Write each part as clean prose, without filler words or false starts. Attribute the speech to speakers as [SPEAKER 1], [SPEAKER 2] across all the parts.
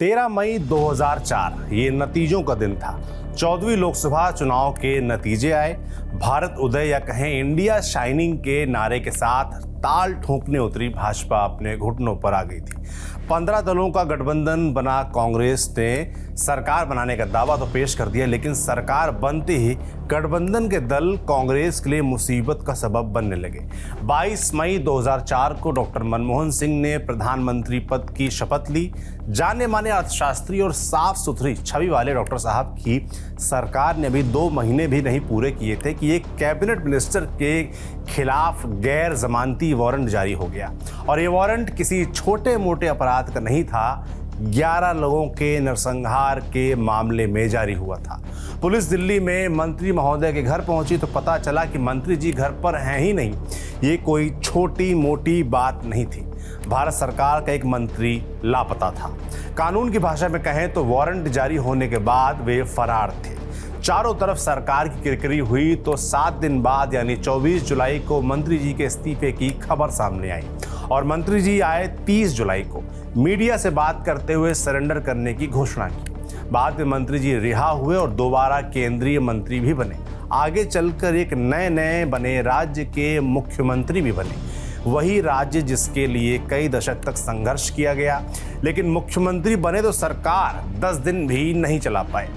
[SPEAKER 1] 13 मई 2004 ये नतीजों का दिन था। 14वीं लोकसभा चुनाव के नतीजे आए। भारत उदय या कहें इंडिया शाइनिंग के नारे के साथ ताल ठोंकने उतरी भाजपा अपने घुटनों पर आ गई थी। 15 दलों का गठबंधन बना कांग्रेस ने सरकार बनाने का दावा तो पेश कर दिया, लेकिन सरकार बनते ही गठबंधन के दल कांग्रेस के लिए मुसीबत का सबब बनने लगे। 22 मई 2004 को डॉक्टर मनमोहन सिंह ने प्रधानमंत्री पद की शपथ ली। जाने माने अर्थशास्त्री और साफ सुथरी छवि वाले डॉक्टर साहब की सरकार ने अभी 2 महीने भी नहीं पूरे किए थे कि एक कैबिनेट मिनिस्टर के खिलाफ गैर जमानती वारंट जारी हो गया। और ये वारंट किसी छोटे मोटे अपराध का नहीं था, 11 लोगों के नरसंहार के मामले में जारी हुआ था। पुलिस दिल्ली में मंत्री महोदय के घर पहुंची तो पता चला कि मंत्री जी घर पर हैं ही नहीं। ये कोई छोटी मोटी बात नहीं थी। भारत सरकार का एक मंत्री लापता था। कानून की भाषा में कहें तो वारंट जारी होने के बाद वे फरार थे। चारों तरफ सरकार की किरकिरी हुई तो 7 दिन बाद यानी 24 जुलाई को मंत्री जी के इस्तीफे की खबर सामने आई और मंत्री जी आए 30 जुलाई को मीडिया से बात करते हुए सरेंडर करने की घोषणा की। बाद में मंत्री जी रिहा हुए और दोबारा केंद्रीय मंत्री भी बने। आगे चलकर एक नए बने राज्य के मुख्यमंत्री भी बने। वही राज्य जिसके लिए कई दशक तक संघर्ष किया गया, लेकिन मुख्यमंत्री बने तो सरकार 10 दिन भी नहीं चला पाए।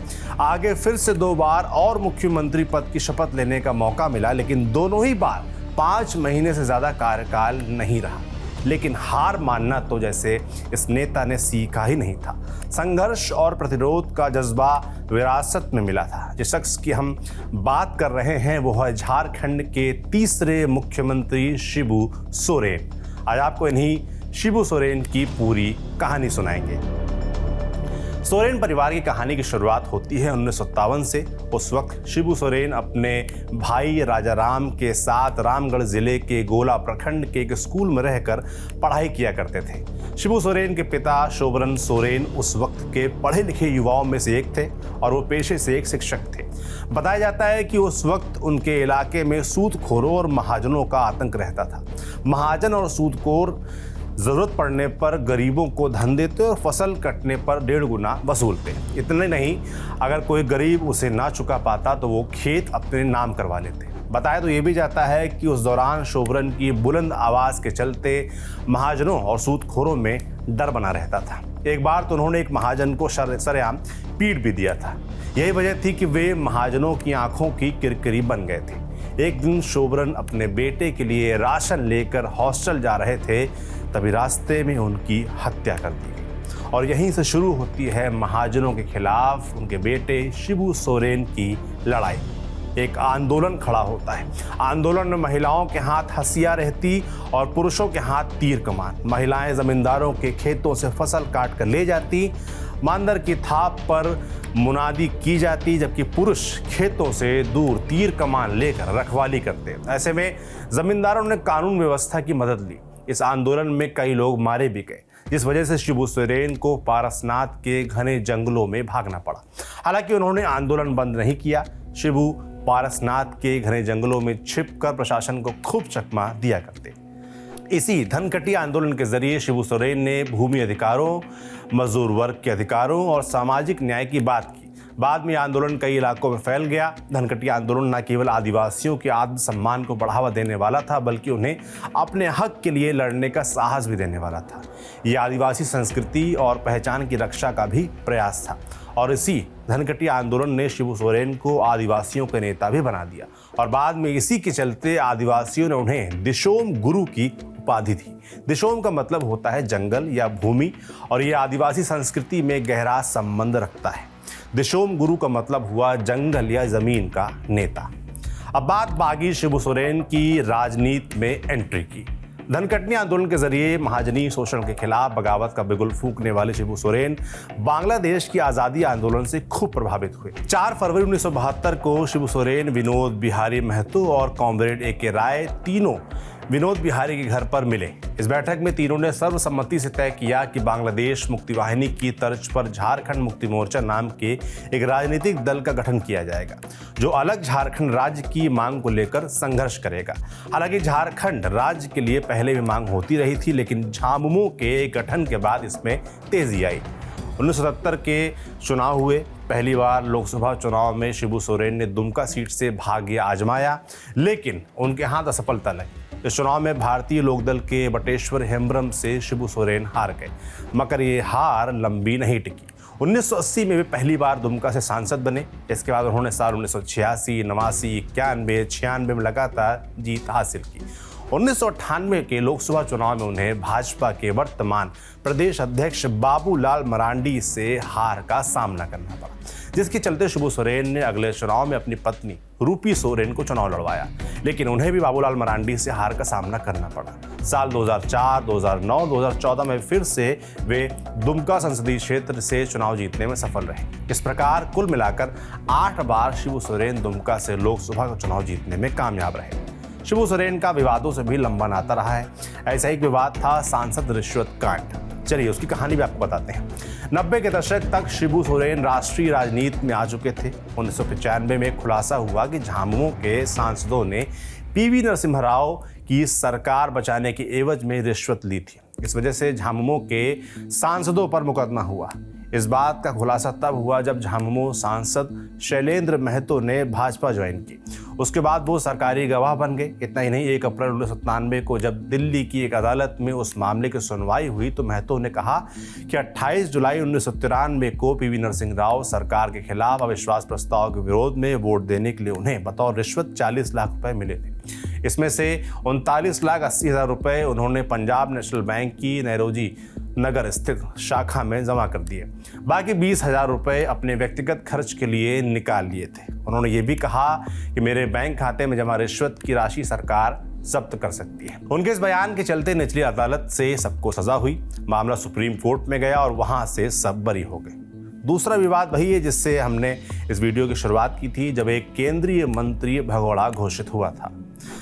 [SPEAKER 1] आगे फिर से 2 बार और मुख्यमंत्री पद की शपथ लेने का मौका मिला, लेकिन दोनों ही बार 5 महीने से ज़्यादा कार्यकाल नहीं रहा। लेकिन हार मानना तो जैसे इस नेता ने सीखा ही नहीं था। संघर्ष और प्रतिरोध का जज्बा विरासत में मिला था। जिस शख्स की हम बात कर रहे हैं वो है झारखंड के तीसरे मुख्यमंत्री शिबू सोरेन। आज आपको इन्हीं शिबू सोरेन की पूरी कहानी सुनाएंगे। सोरेन परिवार की कहानी की शुरुआत होती है 1957 से। उस वक्त शिबू सोरेन अपने भाई राजा राम के साथ रामगढ़ जिले के गोला प्रखंड के एक स्कूल में रहकर पढ़ाई किया करते थे। शिबू सोरेन के पिता शोभरन सोरेन उस वक्त के पढ़े लिखे युवाओं में से एक थे और वो पेशे से एक शिक्षक थे। बताया जाता है कि उस वक्त उनके इलाके में सूदखोरों और महाजनों का आतंक रहता था। महाजन और सूदखोर जरूरत पड़ने पर गरीबों को धन देते और फसल कटने पर 1.5 गुना वसूलते। इतने नहीं, अगर कोई गरीब उसे ना चुका पाता तो वो खेत अपने नाम करवा लेते। बताया तो ये भी जाता है कि उस दौरान शोभरन की बुलंद आवाज़ के चलते महाजनों और सूदखोरों में डर बना रहता था। एक बार तो उन्होंने एक महाजन को सरेआम पीट भी दिया था। यही वजह थी कि वे महाजनों की आंखों की किरकिरी बन गए थे। एक दिन शोभरन अपने बेटे के लिए राशन लेकर हॉस्टल जा रहे थे, तभी रास्ते में उनकी हत्या कर दी गई। और यहीं से शुरू होती है महाजनों के खिलाफ उनके बेटे शिबू सोरेन की लड़ाई। एक आंदोलन खड़ा होता है। आंदोलन में महिलाओं के हाथ हंसिया रहती और पुरुषों के हाथ तीर कमान। महिलाएं जमींदारों के खेतों से फसल काट कर ले जाती, मांदर की थाप पर मुनादी की जाती, जबकि पुरुष खेतों से दूर तीर कमान लेकर रखवाली करते। ऐसे में जमींदारों ने कानून व्यवस्था की मदद ली। इस आंदोलन में कई लोग मारे भी गए, जिस वजह से शिबू सोरेन को पारसनाथ के घने जंगलों में भागना पड़ा। हालांकि उन्होंने आंदोलन बंद नहीं किया। शिबू पारसनाथ के घने जंगलों में छिपकर प्रशासन को खूब चकमा दिया करते। इसी धनकटी आंदोलन के जरिए शिबू सोरेन ने भूमि अधिकारों, मजदूर वर्ग के अधिकारों और सामाजिक न्याय की बात की। बाद में आंदोलन कई इलाकों में फैल गया। धनकटी आंदोलन न केवल आदिवासियों के आत्मसम्मान को बढ़ावा देने वाला था, बल्कि उन्हें अपने हक के लिए लड़ने का साहस भी देने वाला था। ये आदिवासी संस्कृति और पहचान की रक्षा का भी प्रयास था। और इसी धनकटी आंदोलन ने शिबू सोरेन को आदिवासियों के नेता भी बना दिया और बाद में इसी के चलते आदिवासियों ने उन्हें दिशोम गुरु की उपाधि दी। दिशोम का मतलब होता है जंगल या भूमि और ये आदिवासी संस्कृति में गहरा संबंध रखता है। दिशोम गुरु का मतलब हुआ जंगल या जमीन का नेता। अब बात बागी शिबू सोरेन की राजनीति में एंट्री की। धनकटनी आंदोलन के जरिए महाजनी शोषण के खिलाफ बगावत का बिगुल फूंकने वाले शिबू सोरेन बांग्लादेश की आज़ादी आंदोलन से खूब प्रभावित हुए। 4 फरवरी 1972 को शिबू सोरेन, विनोद बिहारी महतो और कॉमरेड ए.के. राय तीनों विनोद बिहारी के घर पर मिले। इस बैठक में तीनों ने सर्वसम्मति से तय किया कि बांग्लादेश मुक्ति वाहिनी की तर्ज पर झारखंड मुक्ति मोर्चा नाम के एक राजनीतिक दल का गठन किया जाएगा, जो अलग झारखंड राज्य की मांग को लेकर संघर्ष करेगा। हालांकि झारखंड राज्य के लिए पहले भी मांग होती रही थी, लेकिन झामुमो के गठन के बाद इसमें तेजी आई। 1977 के चुनाव हुए। पहली बार लोकसभा चुनाव में शिबू सोरेन ने दुमका सीट से भाग्य आजमाया, लेकिन उनके हाथ असफलता लगी। इस चुनाव में भारतीय लोकदल के बटेश्वर हेम्ब्रम से शिबू सोरेन हार गए, मगर ये हार लंबी नहीं टिकी। 1980 में वे पहली बार दुमका से सांसद बने। इसके बाद उन्होंने साल 1986, 89, 91, 96 में लगातार जीत हासिल की। 1998 के लोकसभा चुनाव में उन्हें भाजपा के वर्तमान प्रदेश अध्यक्ष बाबूलाल मरांडी से हार का सामना करना पड़ा, जिसके चलते शिबू सोरेन ने अगले चुनाव में अपनी पत्नी रूपी सोरेन को चुनाव लड़वाया, लेकिन उन्हें भी बाबूलाल मरांडी से हार का सामना करना पड़ा। साल 2004, 2009, 2014 में फिर से वे दुमका संसदीय क्षेत्र से चुनाव जीतने में सफल रहे। इस प्रकार कुल मिलाकर 8 बार शिबू सोरेन दुमका से लोकसभा का चुनाव जीतने में कामयाब रहे। शिबू सोरेन का विवादों से भी लंबा नाता रहा है। ऐसा एक विवाद था सांसद रिश्वत कांड। चलिए उसकी कहानी भी आपको बताते हैं। 90 के दशक तक शिबू सोरेन राष्ट्रीय राजनीति में आ चुके थे। 1995 में खुलासा हुआ कि झामुमो के सांसदों ने पीवी नरसिम्हा राव की सरकार बचाने की एवज में रिश्वत ली थी। इस वजह से झामुमो के सांसदों पर मुकदमा हुआ। इस बात का खुलासा तब हुआ जब झामुमो सांसद शैलेंद्र महतो ने भाजपा ज्वाइन की। उसके बाद वो सरकारी गवाह बन गए। इतना ही नहीं, 1 अप्रैल 1997 को जब दिल्ली की एक अदालत में उस मामले की सुनवाई हुई तो महतो ने कहा कि 28 जुलाई 1993 को पीवी नरसिंह राव सरकार के खिलाफ अविश्वास प्रस्ताव के विरोध में वोट देने के लिए उन्हें बतौर रिश्वत 40 लाख रुपए मिले थे। इसमें से 39,80,000 रुपए उन्होंने पंजाब नेशनल बैंक की नैरोजी नगर स्थित शाखा में जमा कर दिए। बाकी 20,000 रुपए अपने व्यक्तिगत खर्च के लिए निकाल लिए थे। उन्होंने ये भी कहा कि मेरे बैंक खाते में जमा रिश्वत की राशि सरकार जब्त कर सकती है। उनके इस बयान के चलते निचली अदालत से सबको सजा हुई। मामला सुप्रीम कोर्ट में गया और वहां से सब बरी हो गए। दूसरा विवाद वही है जिससे हमने इस वीडियो की शुरुआत की थी, जब एक केंद्रीय मंत्री भगोड़ा घोषित हुआ था।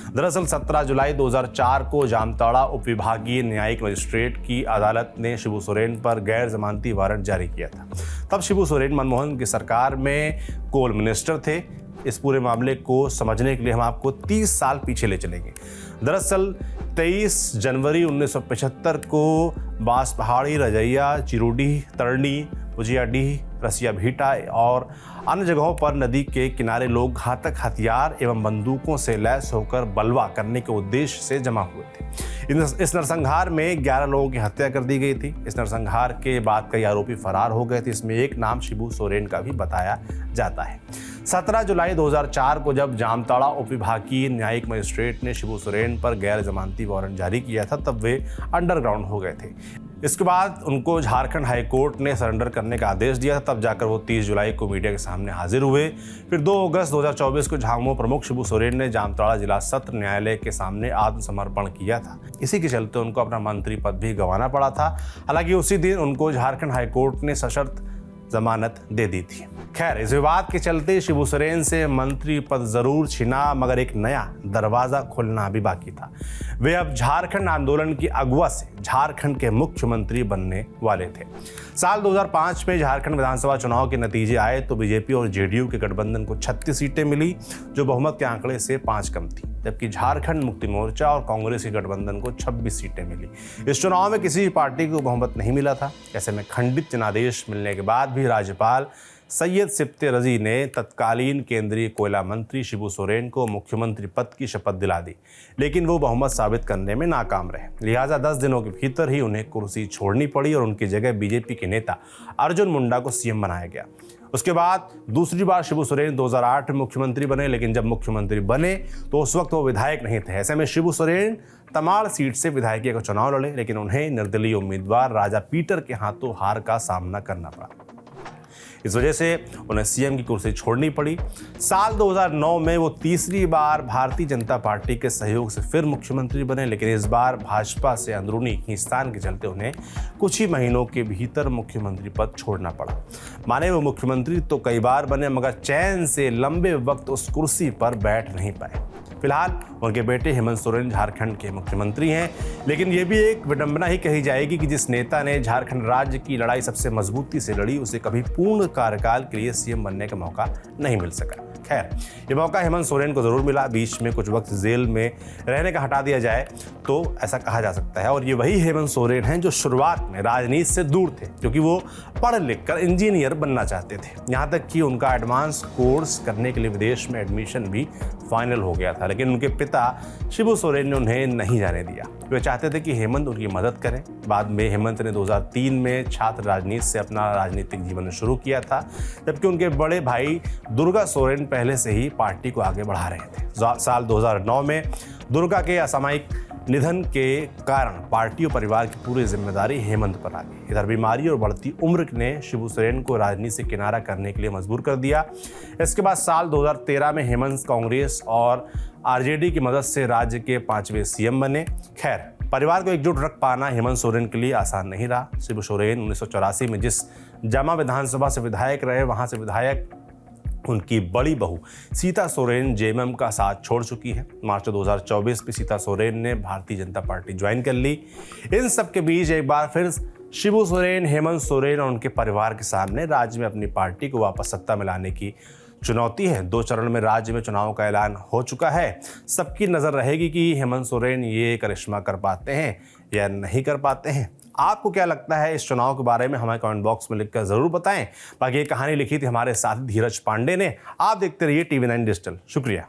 [SPEAKER 1] दरअसल 17 जुलाई 2004 को जामताड़ा उपविभागीय न्यायिक मजिस्ट्रेट की अदालत ने शिबू सोरेन पर गैर जमानती वारंट जारी किया था। तब शिबू सोरेन मनमोहन की सरकार में कोल मिनिस्टर थे। इस पूरे मामले को समझने के लिए हम आपको 30 साल पीछे ले चलेंगे। दरअसल 23 जनवरी 1975 को बांसपहाड़ी, रजैया, चिरुडी, तरनी, उजियाडीह, रसिया भीटा और अन्य जगहों पर नदी के किनारे लोग घातक हथियार एवं बंदूकों से लैस होकर बलवा करने के उद्देश्य से जमा हुए थे। इस नरसंहार में 11 लोगों की हत्या कर दी गई थी। इस नरसंहार के बाद कई आरोपी फरार हो गए थे। इसमें एक नाम शिबू सोरेन का भी बताया जाता है। 17 जुलाई 2004 को जब जामताड़ा उपविभागीय न्यायिक मजिस्ट्रेट ने शिबू सोरेन पर गैर जमानती वारंट जारी किया था, तब वे अंडरग्राउंड हो गए थे। इसके बाद उनको झारखंड हाई कोर्ट ने सरेंडर करने का आदेश दिया था। तब जाकर वो 30 जुलाई को मीडिया के सामने हाजिर हुए। फिर 2 अगस्त 2024 को झामुमो प्रमुख शिबू सोरेन ने जामताड़ा जिला सत्र न्यायालय के सामने आत्मसमर्पण किया था। इसी के चलते उनको अपना मंत्री पद भी गंवाना पड़ा था। हालांकि उसी दिन उनको झारखंड हाई कोर्ट ने सशर्त जमानत दे दी थी। खैर, इस विवाद के चलते शिबू सोरेन से मंत्री पद जरूर छिना, मगर एक नया दरवाजा खुलना भी बाकी था। वे अब झारखंड आंदोलन की अगुवा से झारखंड के मुख्यमंत्री बनने वाले थे। साल 2005 में झारखंड विधानसभा चुनाव के नतीजे आए तो बीजेपी और जेडीयू के गठबंधन को 36 सीटें मिली, जो बहुमत के आंकड़े से 5 कम थी, जबकि झारखंड मुक्ति मोर्चा और कांग्रेस के गठबंधन को 26 सीटें मिली। इस चुनाव में किसी पार्टी को बहुमत नहीं मिला था। ऐसे में खंडित जनादेश मिलने के बाद भी राज्यपाल सैयद सिप्ते रजी ने तत्कालीन केंद्रीय कोयला मंत्री शिबू सोरेन को मुख्यमंत्री पद की शपथ दिला दी, लेकिन वो बहुमत साबित करने में नाकाम रहे। लिहाजा 10 दिनों के भीतर ही उन्हें कुर्सी छोड़नी पड़ी और उनकी जगह बीजेपी के नेता अर्जुन मुंडा को सीएम बनाया गया। उसके बाद दूसरी बार शिबू सोरेन 2008 में मुख्यमंत्री बने, लेकिन जब मुख्यमंत्री बने तो उस वक्त वो विधायक नहीं थे। ऐसे में शिबू सोरेन तमाड़ सीट से विधायकी का चुनाव लड़े, लेकिन उन्हें निर्दलीय उम्मीदवार राजा पीटर के हाथों हार का सामना करना पड़ा। इस वजह से उन्हें सीएम की कुर्सी छोड़नी पड़ी। साल 2009 में वो तीसरी बार भारतीय जनता पार्टी के सहयोग से फिर मुख्यमंत्री बने, लेकिन इस बार भाजपा से अंदरूनी खींचतान के चलते उन्हें कुछ ही महीनों के भीतर मुख्यमंत्री पद छोड़ना पड़ा। माने वो मुख्यमंत्री तो कई बार बने, मगर चैन से लंबे वक्त उस कुर्सी पर बैठ नहीं पाए। फिलहाल उनके बेटे हेमंत सोरेन झारखंड के मुख्यमंत्री हैं, लेकिन ये भी एक विडंबना ही कही जाएगी कि जिस नेता ने झारखंड राज्य की लड़ाई सबसे मजबूती से लड़ी, उसे कभी पूर्ण कार्यकाल के लिए सीएम बनने का मौका नहीं मिल सका। खैर, ये मौका हेमंत सोरेन को जरूर मिला। बीच में कुछ वक्त जेल में रहने का हटा दिया जाए तो ऐसा कहा जा सकता है। और ये वही हेमंत सोरेन हैं जो शुरुआत में राजनीति से दूर थे, क्योंकि वो पढ़ लिख कर इंजीनियर बनना चाहते थे। यहाँ तक कि उनका एडवांस कोर्स करने के लिए विदेश में एडमिशन भी फाइनल हो गया था, लेकिन उनके पिता शिबू सोरेन ने उन्हें नहीं जाने दिया। वे चाहते थे कि हेमंत उनकी मदद करें। बाद में हेमंत ने 2003 में छात्र राजनीति से अपना राजनीतिक जीवन शुरू किया था, जबकि उनके बड़े भाई दुर्गा सोरेन पहले से ही पार्टी को आगे बढ़ा रहे थे। साल 2009 में दुर्गा के असामयिक निधन के कारण पार्टी और परिवार की पूरी जिम्मेदारी हेमंत पर आ गई। इधर बीमारी और बढ़ती उम्र ने शिबू सोरेन को राजनीति से किनारा करने के लिए मजबूर कर दिया। इसके बाद साल 2013 में हेमंत कांग्रेस और आरजेडी की मदद से राज्य के 5वें सीएम बने। खैर, परिवार को एकजुट रख पाना हेमंत सोरेन के लिए आसान नहीं रहा। शिबू सोरेन 1984 में जिस जामा विधानसभा से विधायक रहे, वहां से विधायक उनकी बड़ी बहू सीता सोरेन जेएमएम का साथ छोड़ चुकी है। मार्च 2024 में सीता सोरेन ने भारतीय जनता पार्टी ज्वाइन कर ली। इन सब के बीच एक बार फिर शिबू सोरेन, हेमंत सोरेन और उनके परिवार के सामने राज्य में अपनी पार्टी को वापस सत्ता में लाने की चुनौती है। 2 चरण में राज्य में चुनाव का ऐलान हो चुका है। सबकी नज़र रहेगी कि हेमंत सोरेन ये करिश्मा कर पाते हैं या नहीं कर पाते हैं। आपको क्या लगता है इस चुनाव के बारे में? हमें कमेंट बॉक्स में लिखकर जरूर बताएं। बाकी ये कहानी लिखी थी हमारे साथी धीरज पांडे ने। आप देखते रहिए TV9 डिजिटल। शुक्रिया।